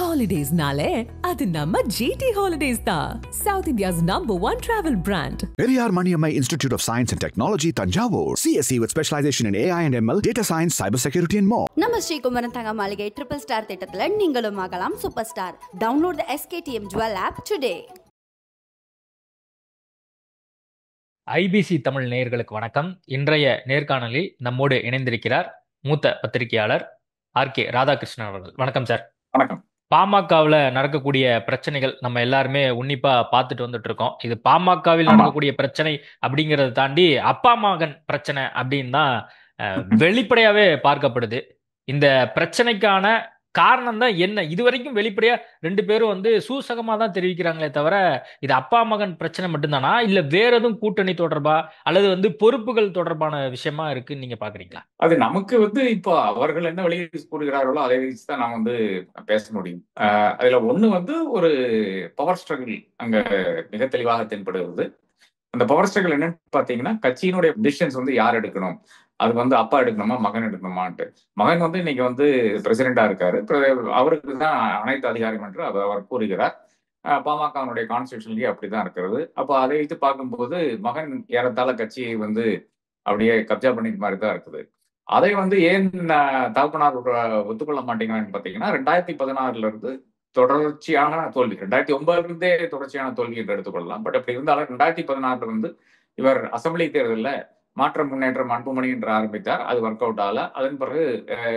Holidays-nale, அது நம்ம GT Holidays தான். South India's #1 travel brand. Periyar Maniammai Institute of Science and Technology, Tanjavur. CSE with specialization in AI and ML, data science, cybersecurity and more. நம்ம ஸ்ரீகுமரன் தங்க மாளிகை triple star திட்டத்துல நீங்களும் ஆகலாம் super star. Download the SKTM Jewel app today. IBC Tamil நேயர்களுக்கு வணக்கம். இன்றைய நேர்காணலில் நம்மோடு இணைந்திருக்கிறார் மூத்த பத்திரிகையாளர் RK ராதாகிருஷ்ணன் அவர்கள். வணக்கம் சார். வணக்கம். பாமகவில் நடக்கக்கூடிய பிரச்சனைகள் நம்ம எல்லாருமே உன்னிப்பா பார்த்துட்டு வந்துட்டு இருக்கோம். இது பாமகவில் நடக்கக்கூடிய பிரச்சனை அப்படிங்கறத தாண்டி அப்பா மகன் பிரச்சனை அப்படின்னு தான் வெளிப்படையாவே பார்க்கப்படுது. இந்த பிரச்சனைக்கான காரணம் தான் என்ன? இதுவரைக்கும் வெளிப்படையா ரெண்டு பேரும் சூசகமா தான் தெரிவிக்கிறாங்களே தவிர இது அப்பா மகன் பிரச்சனை மட்டும்தானா இல்ல வேற எதுவும் கூட்டணி தொடர்பா அல்லது பொறுப்புகள் தொடர்பான விஷயமா இருக்குன்னு நீங்க பாக்குறீங்களா? அது நமக்கு இப்போ அவர்கள் என்ன வழியை கூறுகிறார்களோ அதை வச்சுதான் நாம் பேச முடியும். அதுல ஒண்ணு ஒரு பவர் ஸ்ட்ரகிள் அங்க மிக தெளிவாக தென்படுகிறது. அந்த பவர் ஸ்ட்ரகிள் என்னன்னு பாத்தீங்கன்னா, கட்சியினுடைய டிசிஷன்ஸ் யார் எடுக்கணும், அது அப்பா எடுக்கணுமா மகன் எடுக்கணுமான்ட்டு. மகன் இன்னைக்கு பிரசிடென்டா இருக்காரு, அவருக்கு தான் அனைத்து அதிகாரம் என்று அவர் கூறுகிறார். பாமகனுடைய கான்ஸ்டிடியூஷன்லயே அப்படிதான் இருக்கிறது. அப்போ அதை வைத்து பார்க்கும்போது மகன் ஏறத்தாழ கட்சியை அப்படியே கப்ஜா பண்ணிட்டு மாதிரி தான் இருக்குது. அதை ஏன் தகப்பனார் ஒத்துக்கொள்ள மாட்டேங்கிறான்னு பாத்தீங்கன்னா, 2016 இருந்து தொடர்ச்சியான தோல்வி, 2009 இருந்தே தொடர்ச்சியான தோல்வி என்று எடுத்துக்கொள்ளலாம். பட் அப்படி இருந்தாலும் 2016 இவர் அசம்பிளி தேர்தலில் மாற்றம் முன்னேற்றம் அன்புமணி என்று ஆரம்பித்தார். அது ஒர்க் அவுட் ஆகல. அதன் பிறகு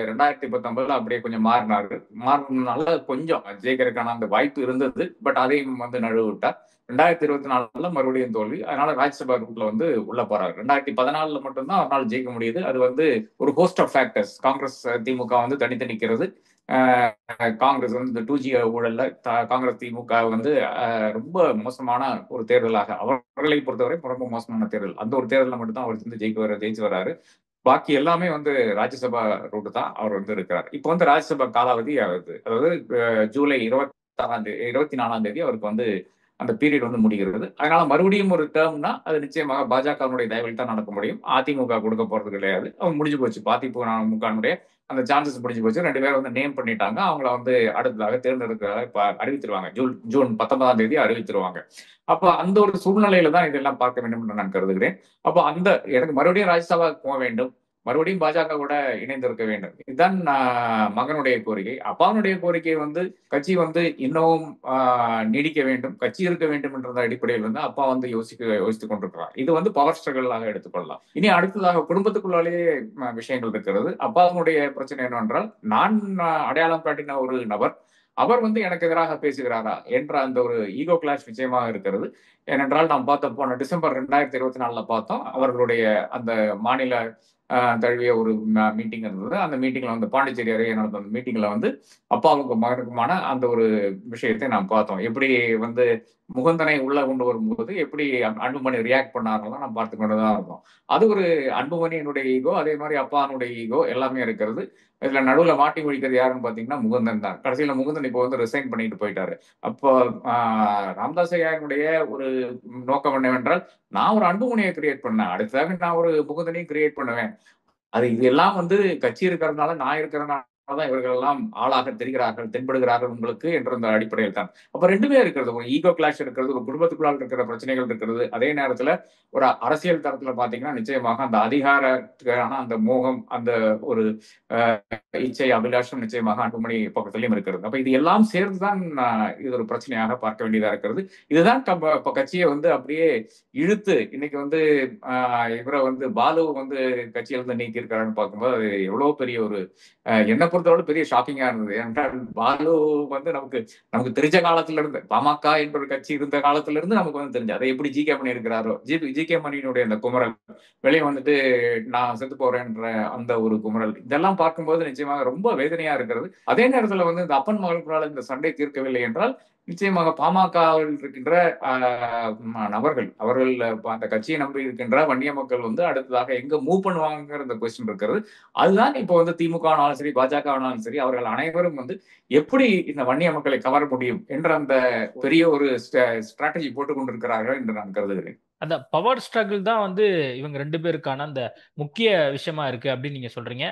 2019 அப்படியே கொஞ்சம் மாறினால கொஞ்சம் ஜெயிக்கிறதுக்கான அந்த வாய்ப்பு இருந்தது. பட் அதையும் நழுவு விட்டார். 2024 மறுபடியும் தோல்வி. அதனால ராஜ்யசபா ரூட்ல உள்ள போறாரு. 2014 மட்டும்தான் அவரால் ஜெயிக்க முடியுது. அது ஒரு ஹோஸ்ட் ஆஃப் ஃபேக்டர்ஸ். காங்கிரஸ் திமுக தனித்து நிற்கிறது. காங்கிரஸ் இந்த 2G ஊழல்ல காங்கிரஸ் திமுக ரொம்ப மோசமான ஒரு தேர்தலாக அவர்களை பொறுத்தவரை ரொம்ப மோசமான தேர்தல். அந்த ஒரு தேர்தலில் மட்டும்தான் அவர் ஜெயிச்சு வர்றாரு. பாக்கி எல்லாமே ராஜ்யசபா ரூட் தான் அவர் இருக்கிறார். இப்போ ராஜ்யசபா காலாவதி ஆகுது. அதாவது ஜூலை 24 அவருக்கு அந்த பீரியட் முடிகிறது. அதனால மறுபடியும் ஒரு டேர்ம்னா அது நிச்சயமாக பாஜகவுடைய தயவில் தான் நடக்க முடியும். அதிமுக கொடுக்க போறது கிடையாது. அவங்க முடிஞ்சு போச்சு. அதிமுகனுடைய அந்த சான்சஸ் முடிஞ்சு போச்சு. ரெண்டு பேரும் நேம் பண்ணிட்டாங்க. அவங்கள அடுத்ததாக தேர்ந்தெடுக்கிறதாக இப்ப அறிவித்திருவாங்க. ஜூன் 19 அறிவித்திருவாங்க. அப்ப அந்த ஒரு சூழ்நிலையில தான் இதெல்லாம் பார்க்க வேண்டும் என்று நான் கருதுகிறேன். அப்போ எனக்கு மறுபடியும் ராஜ்யசபாவுக்கு போக வேண்டும், மறுபடியும் பாஜக கூட இணைந்து இருக்க வேண்டும். இதுதான் மகனுடைய கோரிக்கை. அப்பாவுடைய கோரிக்கை கட்சி இன்னமும் நீடிக்க வேண்டும், கட்சி இருக்க வேண்டும் என்ற அடிப்படையில் அப்பா யோசித்துக் கொண்டிருக்கிறார். இது பவர் ஸ்ட்ரகிளாக எடுத்துக்கொள்ளலாம். இனி அடுத்ததாக குடும்பத்துக்குள்ளாலேயே விஷயங்கள் இருக்கிறது. அப்பாவுடைய பிரச்சனை என்னவென்றால், நான் அடையாளம் காட்டின ஒரு நபர் அவர் எனக்கு எதிராக பேசுகிறாரா என்ற அந்த ஒரு ஈகோ கிளாஷ் நிச்சயமாக இருக்கிறது. ஏனென்றால் நாம் பார்த்தோம், போன டிசம்பர் 2024 பார்த்தோம், அவர்களுடைய அந்த மாநில தழுவிய ஒரு மீட்டிங் இருந்தது. அந்த மீட்டிங்ல பாண்டிச்சேரி அருகே நடந்த அந்த மீட்டிங்ல அப்பாவுக்கும் மகனுக்குமான அந்த ஒரு விஷயத்தை நாம் பார்த்தோம். எப்படி முகுந்தனை உள்ள கொண்டு வரும்போது எப்படி அன்புமணி ரியாக்ட் பண்ணாரெல்லாம் நாம் பார்த்து கொண்டுதான் இருந்தோம். அது ஒரு அன்புமணியினுடைய ஈகோ, அதே மாதிரி அப்பானுடைய ஈகோ எல்லாமே இருக்கிறது. இதுல நடுவுல மாட்டி முடிக்கிறது யாருன்னு பாத்தீங்கன்னா முகுந்தன் தான். கடைசியில முகுந்தன் இப்போ ரிசைன் பண்ணிட்டு போயிட்டாரு. அப்போ ராமதாஸ் ஐயாவுடைய ஒரு நோக்கம் என்னவென்றால், நான் ஒரு அன்புமணியை கிரியேட் பண்ணேன், அடுத்ததாக நான் ஒரு முகுந்தனையும் கிரியேட் பண்ணுவேன். இது எல்லாம் கட்சி இருக்கிறதுனால, நான் இருக்கிறதுனால தான் இவர்கள் எல்லாம் ஆளாக தெரிகிறார்கள், தென்படுகிறார்கள் உங்களுக்கு என்ற அந்த அடிப்படையில் தான். அப்ப ரெண்டுமே இருக்கிறது. ஒரு ஈகோ கிளாஷ் இருக்கிறது, ஒரு குடும்பத்துக்குள்ளால் இருக்கிற பிரச்சனைகள் இருக்கிறது. அதே நேரத்துல ஒரு அரசியல் தரத்துல பாத்தீங்கன்னா நிச்சயமாக அந்த அதிகாரத்துக்கான அந்த மோகம், அந்த ஒரு இச்சை, அபிலாஷம் நிச்சயமாக அன்புமணி பக்கத்திலையும் இருக்கிறது. அப்ப இது எல்லாம் சேர்ந்துதான் இது ஒரு பிரச்சனையாக பார்க்க வேண்டியதா இருக்கிறது. இதுதான் இப்ப கட்சியை அப்படியே இழுத்து இன்னைக்கு இவரை பாலு கட்சியிலிருந்து நீக்கி இருக்காருன்னு பார்க்கும்போது அது எவ்வளவு பெரிய ஒரு என்ன பொறுத்தவரை பெரிய ஷாக்கிங்கா இருந்தது. ஏனென்றால் பாலு நமக்கு தெரிஞ்ச காலத்துல இருந்து, பாமக என்ற ஒரு கட்சி இருந்த காலத்துல இருந்து நமக்கு தெரிஞ்சு அதை எப்படி ஜி.கே. மணி இருக்கிறாரோ, ஜி.கே. மணியினுடைய அந்த குமரல் வெளியே நான் செத்து போறேன்ற அந்த ஒரு குமரல், இதெல்லாம் பார்க்கும்போது நிச்சயமாக ரொம்ப வேதனையா இருக்கிறது. அதே நேரத்துல இந்த அப்பன் மகளுக்குள்ளால் இந்த சண்டை தீர்க்கவில்லை என்றால் நிச்சயமாக பாமகவில் இருக்கின்ற நபர்கள், அவர்கள் அந்த கட்சியை நம்பி இருக்கின்ற வன்னிய மக்கள் அடுத்ததாக எங்க மூவ் பண்ணுவாங்கிற இந்த கொஸ்டின் இருக்கிறது. அதுதான் இப்போ திமுக ஆனாலும் சரி, பாஜக ஆனாலும் சரி, அவர்கள் அனைவரும் எப்படி இந்த வன்னிய மக்களை கவர முடியும் என்ற அந்த பெரிய ஒரு ஸ்ட்ராட்டஜி போட்டுக் கொண்டிருக்கிறார்கள் என்று நான் கருதுகிறேன். அந்த பவர் ஸ்ட்ரகிள் தான் இவங்க ரெண்டு பேருக்கான அந்த முக்கிய விஷயமா இருக்கு அப்படின்னு நீங்க சொல்றீங்க.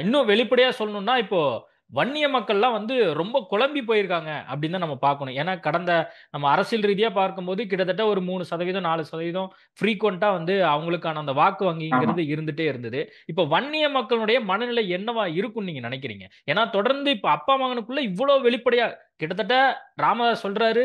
இன்னும் வெளிப்படையா சொல்லணும்னா, இப்போ வன்னிய மக்கள்லாம் வந்து ரொம்ப குழம்பி போயிருக்காங்க அப்படின்னு தான் நம்ம பார்க்கணும். ஏன்னா கடந்த நம்ம அரசியல் ரீதியா பார்க்கும்போது கிட்டத்தட்ட ஒரு 3% 4% ஃப்ரீக்வெண்டா வந்து அவங்களுக்கான அந்த வாக்கு ஆமா. வங்கிங்கிறது இருந்துட்டே இருந்தது. இப்ப வன்னிய மக்களுடைய மனநிலை என்னவா இருக்கும்னு நீங்க நினைக்கிறீங்க? ஏன்னா தொடர்ந்து இப்ப அப்பா மகனுக்குள்ள இவ்வளவு வெளிப்படையா கிட்டத்தட்ட ராமதாஸ் சொல்றாரு,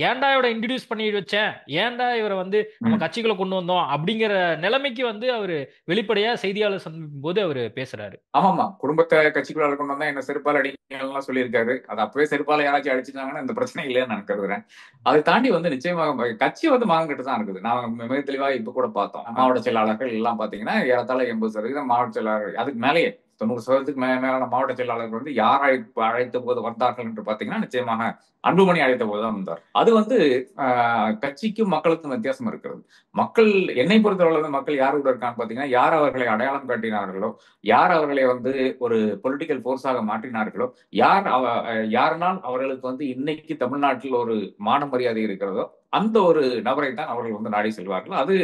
ஏன்டா இவரை இன்ட்ரடியூஸ் பண்ணி வச்சேன், ஏன்டா இவரை வந்து நம்ம ம். கட்சிக்குள்ள கொண்டு வந்தோம் அப்படிங்கிற நிலைமைக்கு வந்து அவரு வெளிப்படையா செய்தியாளர் சந்திக்கும் போது அவரு பேசுறாரு. ஆமாமா. குடும்பத்தை கட்சிக்குள்ள கொண்டு வந்தா என்ன செருப்பால அடிக்கலாம் சொல்லியிருக்காரு. அது அப்பவே செருப்பால யாராச்சும் அடிச்சிட்டாங்கன்னா இந்த பிரச்சனை இல்லைன்னு நான் கருதுறேன். அதை தாண்டி வந்து நிச்சயமாக கட்சி வந்து மகன்கிட்ட தான் இருக்குது. நான் மிக தெளிவா இப்ப கூட பார்த்தோம். மாவட்ட செயலாளர்கள் எல்லாம் பாத்தீங்கன்னா ஏறத்தாழ 80% மாவட்ட செயலாளர், அதுக்கு மேலேயே 90% மேலான மாவட்ட செயலாளர்கள் வந்து யார் அழைத்த போது வந்தார்கள் என்று பாத்தீங்கன்னா நிச்சயமாக அன்புமணி அழைத்த போதுதான் வந்தார். அது வந்து கட்சிக்கும் மக்களுக்கும் வித்தியாசம் இருக்கிறது. மக்கள் என்னை பொறுத்தவரை வந்து மக்கள் யார் கூட இருக்கான்னு பாத்தீங்கன்னா, யார் அவர்களை அடையாளம் காட்டினார்களோ, யார் அவர்களை வந்து ஒரு பொலிட்டிக்கல் போர்ஸாக மாற்றினார்களோ, யாருனால் அவர்களுக்கு வந்து இன்னைக்கு தமிழ்நாட்டில் ஒரு மான மரியாதை இருக்கிறதோ அந்த ஒரு நபரை தான் அவர்கள் வந்து நாடி செல்வார்கள். அது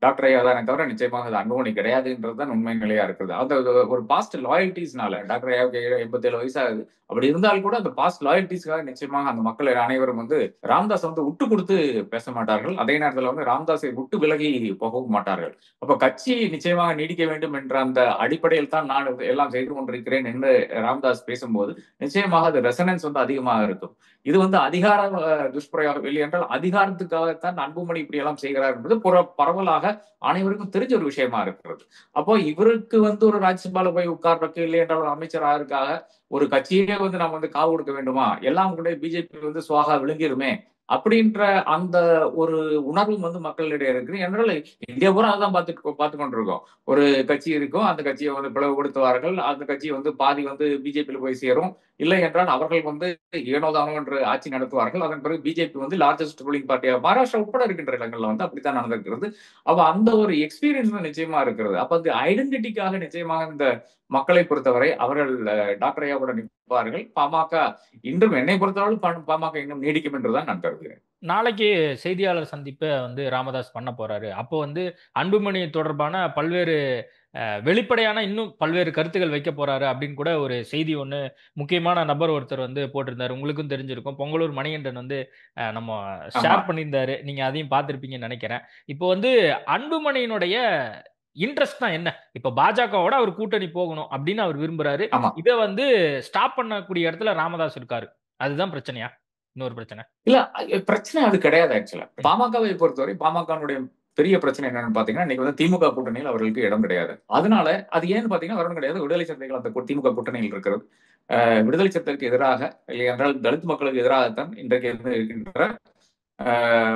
டாக்டர் ஐயா தானே தவிர நிச்சயமாக அது அன்புமணி கிடையாதுன்றதுதான் உண்மை நிலையா இருக்குது. அந்த ஒரு பாஸ்ட் லாயல்டிஸ்னால டாக்டர் ஐயாவுக்கு 87 வயசாகுது. அப்படி இருந்தால் கூட அந்த பாஸ்ட் லாயல்டிஸ்க்காக நிச்சயமாக அந்த மக்கள் அனைவரும் வந்து ராமதாஸ் வந்து விட்டு கொடுத்து பேச மாட்டார்கள். அதே நேரத்தில் வந்து ராமதாஸை விட்டு விலகி போகவும் மாட்டார்கள். அப்ப கட்சி நிச்சயமாக நீடிக்க வேண்டும் என்ற அந்த அடிப்படையில் தான் நான் எல்லாம் செய்து கொண்டிருக்கிறேன் என்று ராமதாஸ் பேசும்போது நிச்சயமாக அது ரெசனன்ஸ் வந்து அதிகமாக இருக்கும். இது வந்து அதிகார துஷ்பிரயோகம் இல்லை என்றால் அதிகாரத்துக்காகத்தான் அன்புமணி இப்படி எல்லாம் செய்கிறார் என்பது பரவலாக அனைவருக்கும் தெரிஞ்ச ஒரு விஷயமா இருக்கிறது. அப்போ இவருக்கு வந்து ஒரு ராஜ்யசபால போய் உட்கார்றதுக்கு இல்லை என்றால் ஒரு அமைச்சராக ஒரு கட்சியே வந்து நம்ம வந்து காவு கொடுக்க வேண்டுமா, எல்லாம் கூட பிஜேபி வந்து சுவாகா விழுங்கிருமே அப்படின்ற அந்த ஒரு உணர்வும் வந்து மக்களிடையே இருக்கு. என்றால் இந்தியா பூரா அதான் பார்த்து கொண்டிருக்கோம். ஒரு கட்சி இருக்கும், அந்த கட்சியை வந்து பிளவுபடுத்துவார்கள், அந்த கட்சி வந்து பாதி வந்து பிஜேபியில் போய் சேரும், இல்லை என்றால் அவர்கள் வந்து ஏனோதானோ என்று ஆட்சி நடத்துவார்கள். அதன் பிறகு பிஜேபி வந்து லார்ஜஸ்ட் ரூலிங் பார்ட்டியாக மகாராஷ்டிரா உட்பட இருக்கின்ற இடங்கள்ல வந்து அப்படித்தான் நடந்திருக்கிறது. அப்ப அந்த ஒரு எக்ஸ்பீரியன்ஸ் நிச்சயமா இருக்கிறது. அப்ப அந்த ஐடென்டிட்டிக்காக நிச்சயமாக இந்த மக்களை பொறுத்தவரை அவர்கள் டாக்டர் ஐயாவோட நிற்பார்கள். பாமக இன்றும் என்னை பொறுத்தவரை பாமக இன்னும் நீடிக்கும் என்றுதான் நான் கருதுகிறேன். நாளைக்கு செய்தியாளர் சந்திப்பை வந்து ராமதாஸ் பண்ண போறாரு. அப்போ வந்து அன்புமணி தொடர்பான பல்வேறு வெளிப்படையான இன்னும் பல்வேறு கருத்துக்கள் வைக்க போறாரு அப்படின்னு கூட ஒரு செய்தி ஒண்ணு முக்கியமான நபர் ஒருத்தர் வந்து போட்டிருந்தாரு. உங்களுக்கும் தெரிஞ்சிருக்கும். பொங்கலூர் மணிகண்டன் வந்து நம்ம ஆமா, ஷேர் பண்ணியிருந்தாரு. நீங்க அதையும் பார்த்திருப்பீங்கன்னு நினைக்கிறேன். இப்போ வந்து அன்புமணியினுடைய இன்ட்ரெஸ்ட் தான் என்ன? இப்ப பாஜகவோட அவர் கூட்டணி போகணும் அப்படின்னு அவர் விரும்புறாரு. ஆமா. இதை வந்து ஸ்டாப் பண்ணக்கூடிய இடத்துல ராமதாஸ் இருக்காரு. அதுதான் பிரச்சனையா? இன்னொரு பிரச்சனை. இல்ல பிரச்சனை அது கிடையாது. ஆக்சுவலா ம். பாமகவை பொறுத்தவரை பாமகனுடைய பெரிய பிரச்சனை என்னன்னு பாத்தீங்கன்னா, இன்னைக்கு வந்து திமுக கூட்டணியில் அவர்களுக்கு இடம் கிடையாது. அதனால அது ஏன்னு பாத்தீங்கன்னா வரணும் கிடையாது. விடுதலை சிறுத்தைகள் அந்த திமுக கூட்டணியில் இருக்கிறது. விடுதலை சிறுத்தைகளுக்கு எதிராக, இல்லை என்றால் தலித் மக்களுக்கு எதிராகத்தான் இன்றைக்கு இருக்கின்ற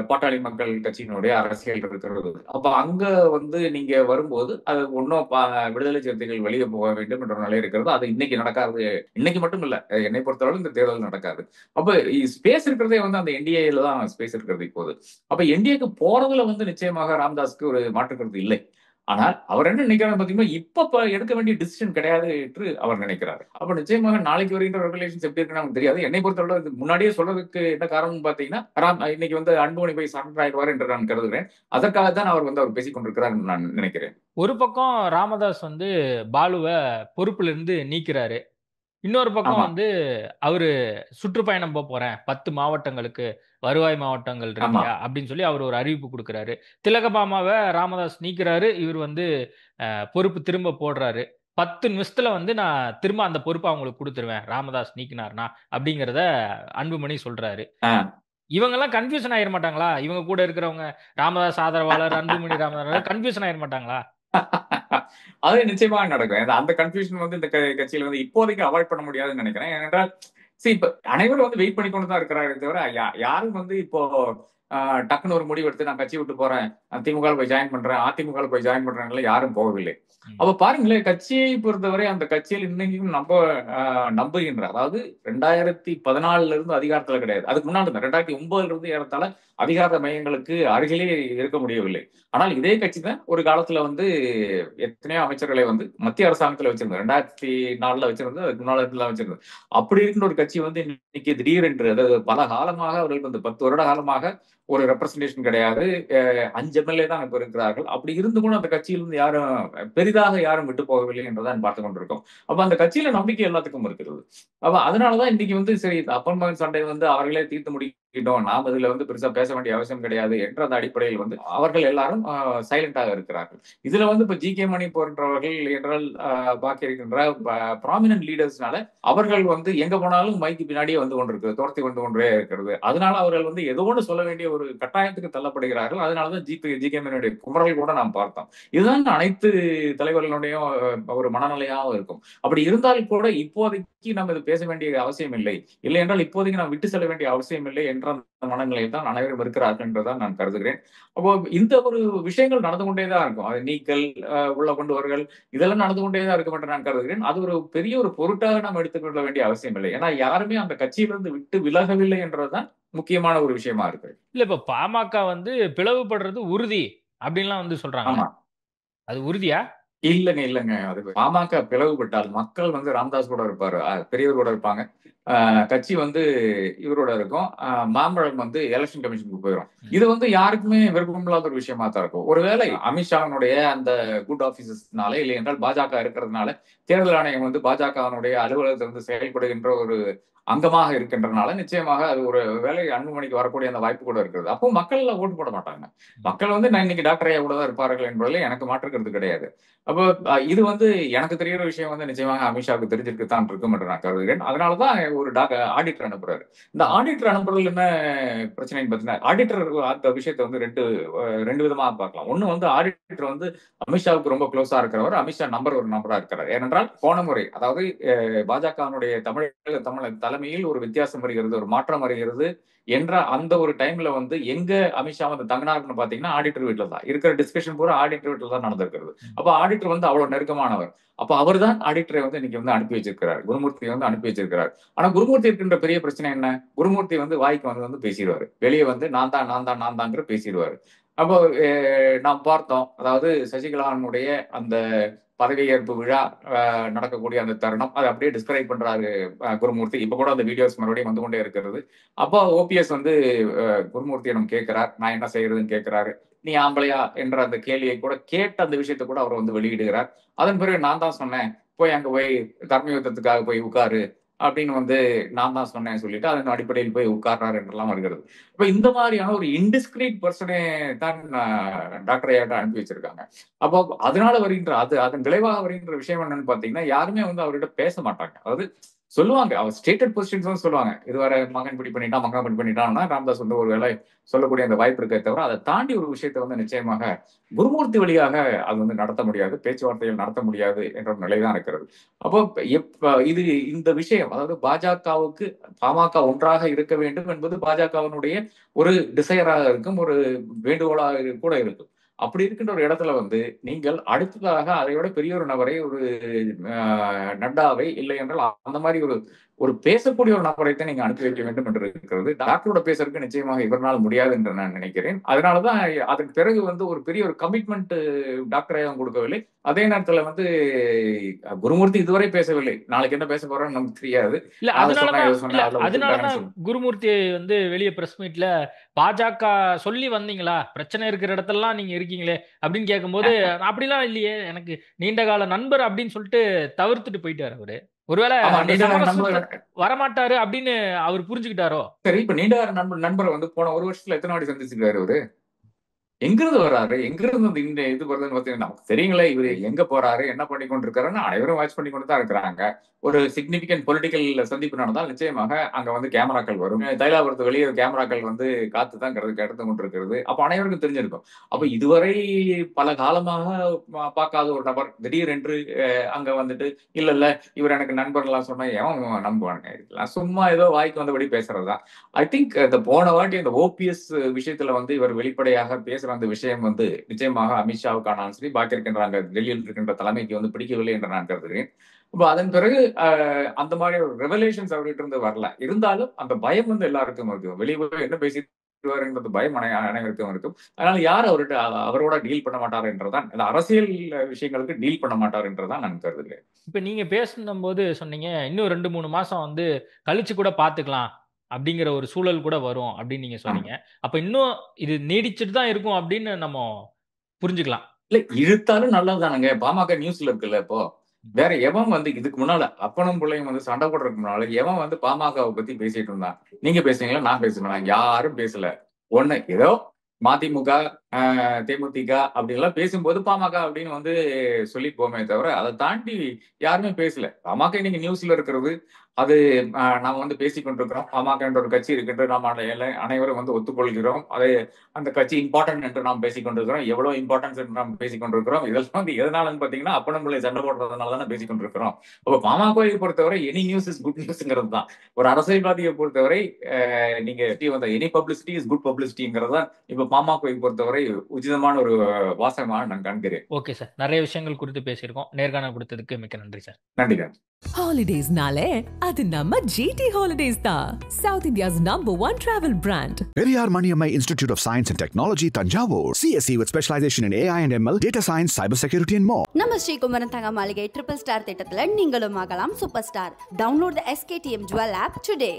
பாட்டாளி மக்கள் கட்சியினுடைய அரசியல் இருக்கிறது. அப்ப அங்க வந்து நீங்க வரும்போது அது ஒன்னும் விடுதலை சிறுத்தைகள் வெளியே போக வேண்டும் என்ற நிலை இருக்கிறது. அது இன்னைக்கு நடக்காது. இன்னைக்கு மட்டும் இல்ல, என்னை பொறுத்தவரை இந்த தேர்தல் நடக்காது. அப்ப ஸ்பேஸ் இருக்கிறதே வந்து அந்த என்டிஏல தான் ஸ்பேஸ் இருக்கிறது இப்போது. அப்ப என்டிஏக்கு போறதுல வந்து நிச்சயமாக ராமதாஸ்க்கு ஒரு மாற்று கருத்து இல்லை. ஆனால் அவர் என்ன நினைக்கிறார் பாத்தீங்கன்னா, இப்ப எடுக்க வேண்டிய டிசிஷன் கிடையாது என்று அவர் நினைக்கிறார். அப்ப நிச்சயமாக நாளைக்கு வருகின்ற ரெகுலேஷன்ஸ் எப்படி இருக்குன்னு நமக்கு தெரியாது. என்னை பொறுத்தவரை முன்னாடியே சொல்றதுக்கு என்ன காரணம் பாத்தீங்கன்னா, இன்னைக்கு வந்து அன்புமணி போய் சரண்டர் ஆயிடுவார் என்று நான் கருதுகிறேன். அதற்காகத்தான் அவர் வந்து அவர் பேசிக் கொண்டிருக்கிறார் நான் நினைக்கிறேன். ஒரு பக்கம் ராமதாஸ் வந்து பாலுவ பொறுப்புல இருந்து நீக்கிறாரு. இன்னொரு பக்கம் ஆமா, வந்து அவரு சுற்றுப்பயணம் போறேன் 10 மாவட்டங்களுக்கு, வருவாய் மாவட்டங்கள் ஆமா. ரீதியா அப்படின்னு சொல்லி அவர் ஒரு அறிவிப்பு கொடுக்கிறாரு. திலகபாமாவை ராமதாஸ் நீக்கிறாரு. இவர் வந்து பொறுப்பு திரும்ப போடுறாரு. 10 நிமிஷத்துல வந்து நான் திரும்ப அந்த பொறுப்பை அவங்களுக்கு கொடுத்துருவேன் ராமதாஸ் நீக்கினார்னா அப்படிங்கிறத அன்புமணி சொல்றாரு. இவங்கெல்லாம் கன்ஃபியூஷன் ஆயிட மாட்டாங்களா? இவங்க கூட இருக்கிறவங்க ராமதாஸ் ஆதரவாளர், அன்புமணி ராமதாஸ் கன்ஃபியூஷன் ஆயிட மாட்டாங்களா? அது நிச்சயமா நடக்கும். அந்த கன்ஃபியூஷன் வந்து இந்த கட்சியில வந்து இப்போதைக்கு அவாய்ட் பண்ண முடியாதுன்னு நினைக்கிறேன். ஏனென்றால் இப்ப அனைவரும் வந்து வெயிட் பண்ணி கொண்டு தான் இருக்கிறாரே தவிர யாரும் வந்து இப்போ டக்குன்னு ஒரு முடிவு எடுத்து நான் கட்சி விட்டு போறேன், திமுக போய் ஜாயின் பண்றேன், அதிமுக போய் ஜாயின் பண்றேன் யாரும் போகவில்லை. அப்ப பாருங்களேன், கட்சியை பொறுத்தவரை அந்த கட்சியில் இன்னைக்கும் நம்புகின்ற, அதாவது 2014 இருந்து அதிகாரத்துல கிடையாது, அதுக்கு முன்னாடி 2009 இருந்து ஏறத்தாழ அதிகார மையங்களுக்கு அருகிலே இருக்க முடியவில்லை. ஆனால் இதே கட்சி தான் ஒரு காலத்துல வந்து எத்தனையோ அமைச்சர்களை வந்து மத்திய அரசாங்கத்துல வச்சிருந்தது. 2004 வச்சிருந்தது, அதுக்கு முன்னாள் வச்சிருந்தது. அப்படி இருக்கின்ற ஒரு கட்சி வந்து இன்னைக்கு திடீரென்று, அதாவது பல காலமாக அவர்களுக்கு வந்து 10 வருட காலமாக ஒரு ரெப்ரசன்டேஷன் கிடையாது. 5 எம்எல்ஏ தான் இப்ப இருக்கிறார்கள். அப்படி இருந்து கூட அந்த கட்சியிலிருந்து யாரும் பெரிதாக யாரும் விட்டு போகவில்லை என்றுதான் பார்த்துக் கொண்டிருக்கோம். அப்ப அந்த கட்சியில நம்பிக்கை எல்லாத்துக்கும் இருக்கிறது. அப்ப அதனாலதான் இன்னைக்கு வந்து சரி இந்த அப்பன் மகன் சண்டை வந்து அவர்களே தீர்த்து முடிக்கிட்டோம். நாம் இதுல வந்து பெருசா பேச வேண்டிய அவசியம் கிடையாது என்ற அந்த அடிப்படையில் வந்து அவர்கள் எல்லாரும் சைலண்டாக இருக்கிறார்கள். இதுல வந்து இப்ப ஜி கே மணி போன்றவர்கள் என்றால் பாக்கி இருக்கின்ற ப்ராமினன்ட் லீடர்ஸ்னால அவர்கள் வந்து எங்க போனாலும் மைக்கு பின்னாடியே வந்து கொண்டிருக்கு, துரத்தி வந்து கொண்டே இருக்கிறது. அதனால அவர்கள் வந்து ஏதோ ஒன்று சொல்ல வேண்டிய ஒரு கட்டாயத்துக்கு தள்ளப்படுகிறார்கள். அதனாலதான் ஜி கே மணியுடைய குமரல் கூட நாம் பார்த்தோம். இதுதான் அனைத்து தலைவர்களுடைய ஒரு மனநிலையாகவும் இருக்கும். அப்படி இருந்தால் கூட இப்போதைக்கு நம்ம இது பேச வேண்டிய அவசியம் இல்லை, இல்லை என்றால் இப்போதைக்கு நாம் விட்டு செல்ல வேண்டிய அவசியம் இல்லை என்ற மனநிலையில் தான் அனைவரும் இருக்கிறார்கள் என்றுதான் நான் கருதுகிறேன். அப்போ இந்த ஒரு விஷயங்கள் நடந்து கொண்டேதான் இருக்கும். அது நீக்கல், உள்ள கொண்டு வருகள், இதெல்லாம் நடந்து கொண்டேதான் இருக்கும் என்று நான் கருதுகிறேன். அது ஒரு பெரிய ஒரு பொருட்டாக நாம் எடுத்துக்கொள்ள வேண்டிய அவசியம் இல்லை. ஏன்னா யாருமே அந்த கட்சியிலிருந்து விட்டு விலகவில்லை என்றதுதான் முக்கியமான ஒரு விஷயமா இருக்கு. இல்ல இப்ப பாமக வந்து பிளவுபடுறது உறுதி அப்படின்லாம் வந்து சொல்றாங்களே, ஆமா. அது உறுதியா? இல்லங்க. அது பாமக பிளவுபட்டால் மக்கள் வந்து ராமதாஸ் கூட இருப்பாரு, பெரியவர் கூட இருப்பாங்க. கட்சி வந்து இவரோட இருக்கும். மாம்பழம் வந்து எலெக்ஷன் கமிஷனுக்கு போயிடும். இது வந்து யாருக்குமே விருப்பமில்லாத ஒரு விஷயமா தான் இருக்கும். ஒருவேளை அமித்ஷாவினுடைய அந்த குட் ஆபீசஸ்னால, இல்லை என்றால் பாஜக இருக்கிறதுனால, தேர்தல் ஆணையம் வந்து பாஜகவினுடைய அலுவலகத்தில் வந்து செயல்படுகின்ற ஒரு அங்கமாக இருக்கின்றனால நிச்சயமாக அது ஒரு வேலை அன்புமணிக்கு வரக்கூடிய அந்த வாய்ப்பு கூட இருக்கிறது. அப்போ மக்கள் எல்லாம் ஓட்டு போட மாட்டாங்க. மக்கள் வந்து நான் இன்னைக்கு டாக்டர் ஐயா கூட தான் இருப்பார்கள் என்பதில் எனக்கு மாற்றுக்கிறது கிடையாது. அப்போ இது வந்து எனக்கு தெரிகிற விஷயம் வந்து நிச்சயமாக அமித்ஷாவுக்கு தெரிஞ்சிருக்குத்தான் இருக்கும் என்று நான் கருதுகிறேன். அதனாலதான் ஒரு ஆடிட்டர் அனுப்புறாரு. இந்த ஆடிட்டர் அனுப்புறதுல என்ன பிரச்சனைன்னு பார்த்தீங்கன்னா, ஆடிட்டர் அந்த விஷயத்தை வந்து ரெண்டு விதமா பார்க்கலாம். ஒண்ணு வந்து ஆடிட்டர் வந்து அமித்ஷாவுக்கு ரொம்ப க்ளோஸா இருக்கிறவர், அமித்ஷா ஒரு நம்பரா இருக்கிறார். ஏனென்றால் போன முறை அதாவது பாஜகவினுடைய தமிழக தலைமையில் ஒரு வித்தியாசம் வருகிறது, ஒரு மாற்றம் வருகிறது என்ற அந்த ஒரு டைம்ல வந்து எங்க அமித்ஷா வந்து தங்கினார்னு பாத்தீங்கன்னா ஆடிட்டர் வீட்டுல தான் இருக்கிற டிஸ்கஷன் பூரா ஆடிட்டர் வீட்டுல தான் நடந்திருக்கிறது. அப்ப ஆடிட்டர் வந்து அவ்வளவு நெருக்கமானவர். அப்ப அவர் தான் ஆடிட்டரை வந்து இன்னைக்கு வந்து அனுப்பி வச்சிருக்கிறார், குருமூர்த்தி வந்து அனுப்பி வச்சிருக்கிறார். ஆனா குருமூர்த்தி இருக்கின்ற பெரிய பிரச்சனை என்ன, குருமூர்த்தி வந்து வாய்க்கு வந்து பேசிடுவாரு, வெளியே வந்து நான் தாங்கிற பேசிடுவாரு. அப்போ நாம் பார்த்தோம், அதாவது சசிகலாவுடைய அந்த பதவியேற்பு விழா நடக்கக்கூடிய அந்த தருணம் அதை அப்படியே டிஸ்கிரைப் பண்றாரு குருமூர்த்தி. இப்ப கூட அந்த வீடியோஸ் மறுபடியும் வந்து கொண்டே இருக்கிறது. அப்போ ஓபிஎஸ் வந்து குருமூர்த்தியிடம் கேட்கிறார், நான் என்ன செய்யறதுன்னு கேட்கிறாரு. நீ ஆம்பளையா என்ற அந்த கேள்வியை கூட கேட்ட அந்த விஷயத்தை கூட அவர் வந்து வெளியிடுகிறார். அதன் பிறகு நான் தான் சொன்னேன், போய் அங்க போய் தர்ம யுத்தத்துக்காக போய் உட்காரு அப்படின்னு வந்து நான் தான் சொன்னேன்னு சொல்லிட்டு அதன் அடிப்படையில் போய் உட்கார்றாரு என்றெல்லாம் வருகிறது. இப்ப இந்த மாதிரியான ஒரு இன்டிஸ்கிரீட் பர்சனே தான் டாக்டர் ஐயாட்ட அனுப்பி வச்சிருக்காங்க. அப்போ அதனால வருகின்ற அதன் விளைவாக வருகின்ற விஷயம் என்னன்னு பாத்தீங்கன்னா, யாருமே வந்து அவர்கிட்ட பேச மாட்டாங்க. அதாவது சொல்லுவாங்க, அவர் ஸ்டேட்டட் பொசிஷன்ஸ் சொல்லுவாங்க, இதுவரை மகன் இப்படி பண்ணிட்டான், மகன் இப்படி பண்ணிட்டான்னா ராமதாஸ் வந்து ஒரு வேலை சொல்லக்கூடிய அந்த வாய்ப்பு இருக்கே தவிர அதை தாண்டி ஒரு விஷயத்தை வந்து நிச்சயமாக குருமூர்த்தி வழியாக அது வந்து நடத்த முடியாது, பேச்சுவார்த்தைகள் நடத்த முடியாது என்ற நிலைதான் இருக்கிறது. அப்போ இது இந்த விஷயம், அதாவது பாஜகவுக்கு பாமக ஒன்றாக இருக்க வேண்டும் என்பது பாஜகவினுடைய ஒரு டிசையராக இருக்கும், ஒரு வேண்டுகோளாக கூட இருக்கும். அப்படி இருக்கின்ற ஒரு இடத்துல வந்து நீங்கள் அடுத்ததாக அதை விட பெரிய ஒரு நபரை, ஒரு நட்டாவை, இல்லை என்றால் அந்த மாதிரி ஒரு பேசக்கூடிய ஒரு நபரைத்தான் நீங்க அனுப்பி வைக்க வேண்டும் என்று இருக்கிறது. டாக்டரோட பேசுறதுக்கு நிச்சயமாக இவரால் முடியாது என்று நான் நினைக்கிறேன். அதனாலதான் அதற்கு பிறகு வந்து ஒரு பெரிய ஒரு கமிட்மெண்ட் டாக்டர் ஐயா கொடுக்கவில்லை. அதே நேரத்துல வந்து குருமூர்த்தி இதுவரை பேசவில்லை, நாளைக்கு என்ன பேச போறோம்னு நமக்கு தெரியாது. இல்ல அதனாலதான் குருமூர்த்தி வந்து வெளியே பிரஸ் மீட்ல பாஜக சொல்லி வந்தீங்களா, பிரச்சனை இருக்கிற இடத்தெல்லாம் நீங்க இருக்கீங்களே அப்படின்னு கேட்கும்போது, அப்படிலாம் இல்லையே, எனக்கு நீண்ட கால நண்பர் அப்படின்னு சொல்லிட்டு தவிர்த்துட்டு போயிட்டாரு அவரு. ஒருவேளை வரமாட்டாரு அப்படின்னு அவர் புரிஞ்சுக்கிட்டாரோ? சரி, இப்ப நீண்ட நண்பரை வந்து போன ஒரு வருஷத்துல எத்தனை வாட்டி சந்திச்சிருக்காரு அவரு? எங்கிருந்து வர்றாரு, எங்கிருந்து வந்து இந்த இது வருதுன்னு பார்த்தீங்கன்னா நமக்கு தெரியுங்களே, இவரு எங்க போறாரு, என்ன பண்ணி கொண்டிருக்காருன்னு அனைவரும் வாட்ச் பண்ணி கொண்டு தான் இருக்கிறாங்க. ஒரு சிக்னிபிகன்ட் பொலிட்டிக்கல் சந்திப்பு நடந்தால் நிச்சயமாக அங்க வந்து கேமராக்கள் வரும். தைலாபுரத்து வெளியே கேமராக்கள் வந்து காத்து தான் கடந்து கொண்டிருக்கிறது. அப்ப அனைவருக்கும் தெரிஞ்சிருக்கும். அப்ப இதுவரை பல காலமாக பார்க்காத ஒரு நபர் திடீரென்று அங்க வந்துட்டு இல்ல இவர் எனக்கு நண்பர்கள்லாம் சொன்னா ஏன் நம்புவானுங்க, இதெல்லாம் சும்மா ஏதோ வாய்க்கு வந்தபடி பேசுறதுதான். ஐ திங்க் இந்த போன வாட்டி அந்த ஓபிஎஸ் விஷயத்துல வந்து இவர் வெளிப்படையாக பேசுற அந்த விஷயம் வந்து நிச்சயமாக அமித்ஷாவுக்கான சரி, பாக்கி இருக்கின்ற அங்க டெல்லியில் இருக்கின்ற தலைமைக்கு வந்து பிடிக்கவில்லை என்று நான் கருதுகிறேன். இப்போ அதன் பிறகு அந்த மாதிரி ஒரு ரெவலேஷன்ஸ் அவர்கிட்ட இருந்து வரல. இருந்தாலும் அந்த பயம் வந்து எல்லாருக்கும் இருக்கும், வெளியே போய் என்ன பேசிட்டு பயம் அனைவருக்கும் இருக்கும். அதனால யார் அவரோட டீல் பண்ண மாட்டார் என்றதான், அரசியல் விஷயங்களுக்கு டீல் பண்ண மாட்டார் என்றதான் நான் கருதுகிறேன். இப்ப நீங்க பேசும் போது சொன்னீங்க, இன்னும் 2-3 மாசம் வந்து கழிச்சு கூட பாத்துக்கலாம் அப்படிங்கிற ஒரு சூழல் கூட வரும் அப்படின்னு நீங்க சொன்னீங்க. அப்ப இன்னும் இது நீடிச்சுட்டு தான் இருக்கும் அப்படின்னு நம்ம புரிஞ்சுக்கலாம். இல்ல இழுத்தாலும் நல்லதுதானுங்க. பாமக நியூஸ்ல இருக்குல்ல இப்போ. வேற எவன் வந்து இதுக்கு முன்னால அப்பனும் பிள்ளையும் வந்து சண்டை போடுறதுக்கு முன்னால எவன் வந்து பாமகவை பத்தி பேசிட்டு இருந்தான்? நீங்க பேசுனீங்களா? நான் பேசுனேனா? யாரும் பேசல. ஒண்ணு ஏதோ மதிமுக, தேமுதிக அப்படின்லாம் பேசும்போது பாமக அப்படின்னு வந்து சொல்லி போமே தவிர, அதை தாண்டி யாருமே பேசல. பாமக இன்னைக்கு நியூஸ்ல இருக்கிறது, அது நாம வந்து பேசிக் கொண்டிருக்கிறோம். பாமக என்ற ஒரு கட்சி இருக்கின்ற நாம் அனைவரும் வந்து ஒத்துக்கொள்கிறோம். அதை அந்த கட்சி இம்பார்ட்டன்ட் என்று நாம் பேசிக் கொண்டிருக்கிறோம். எவ்வளவு இம்பார்ட்டன்ஸ் என்று நாம் பேசிக் கொண்டிருக்கிறோம். இதெல்லாம் வந்து எதனாலன்னு பாத்தீங்கன்னா அப்பனும் பிள்ளை சண்டை போடுறதுனால தானே பேசிக் கொண்டிருக்கிறோம். அப்ப பாமகவை பொறுத்தவரை எனி நியூஸ் இஸ் குட் நியூஸ்ங்கிறது தான். ஒரு அரசியல்வாதியை பொறுத்தவரை நீங்க வந்து எனி பப்ளிசிட்டி இஸ் குட் பப்ளிசிட்டிங்கிறது தான் இப்ப பாமகவை பொறுத்தவரை உச்சிதமான ஒரு வாசகமாக நான் காண்கிறேன். ஓகே சார், நிறைய விஷயங்கள் குறித்து பேசியிருக்கோம். நேர்காணல் கொடுத்ததுக்கு மிக்க நன்றி சார். நன்றி சார். Holidays-நாலே அது நம்ம GT Holidays தான். South India's #1 travel brand. Periyar Maniammai Institute of Science and Technology, Tanjavur. CSE with specialization in AI and ML, data science, cybersecurity and more. நம்ம ஸ்ரீகுமரன் தங்க மாளிகை ட்ரிபிள் ஸ்டார் திட்டத்துல நீங்களும் ஆகலாம் super star. Download the SKTM Jewel app today.